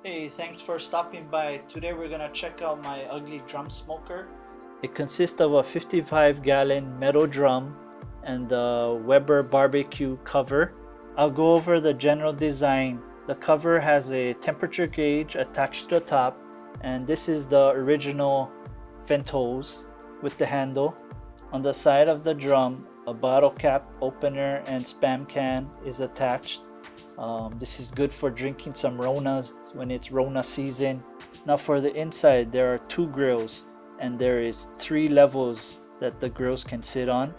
Hey, thanks for stopping by. Today we're gonna check out my ugly drum smoker. It consists of a 55-gallon metal drum and the Weber barbecue cover. I'll go over the general design. The cover has a temperature gauge attached to the top, and this is the original vent hose with the handle. On the side of the drum, a bottle cap opener and spam can is attached. This is good for drinking some Rona when it's Rona season. Now for the inside, there are two grills and there is 3 levels that the grills can sit on.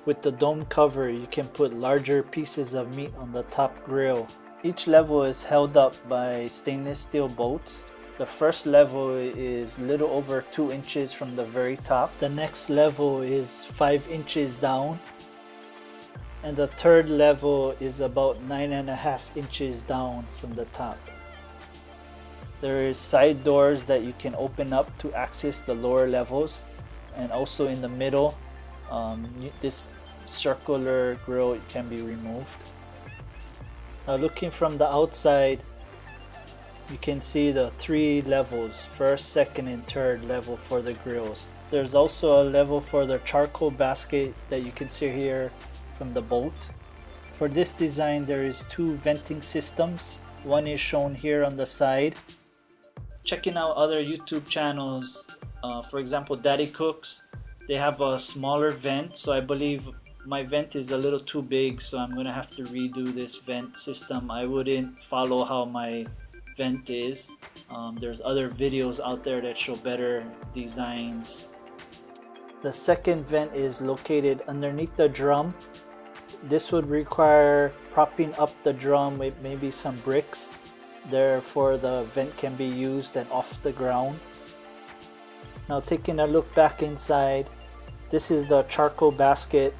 With the dome cover, you can put larger pieces of meat on the top grill. Each level is held up by stainless steel bolts. The first level is a little over 2 inches from the very top. The next level is 5 inches down. And the third level is about 9.5 inches down from the top. There is side doors that you can open up to access the lower levels, and also in the middle, this circular grill can be removed. Now looking from the outside, you can see the 3 levels, first, second, and third level for the grills. There's also a level for the charcoal basket that you can see here from the bolt. For this design, there is 2 venting systems. One is shown here on the side. Checking out other YouTube channels, for example Daddy Cooks, they have a smaller vent, so I believe my vent is a little too big, so I'm gonna have to redo this vent system. I wouldn't follow how my vent is. There's other videos out there that show better designs. The second vent is located underneath the drum. This would require propping up the drum with maybe some bricks. Therefore, the vent can be used and off the ground. Now taking a look back inside, this is the charcoal basket.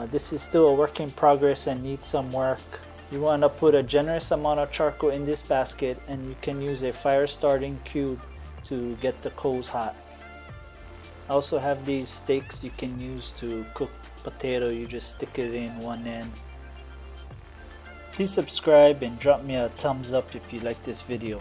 This is still a work in progress and needs some work. You want to put a generous amount of charcoal in this basket, and you can use a fire starting cube to get the coals hot. I also have these stakes you can use to cook potato. You just stick it in one end. Please subscribe and drop me a thumbs up if you like this video.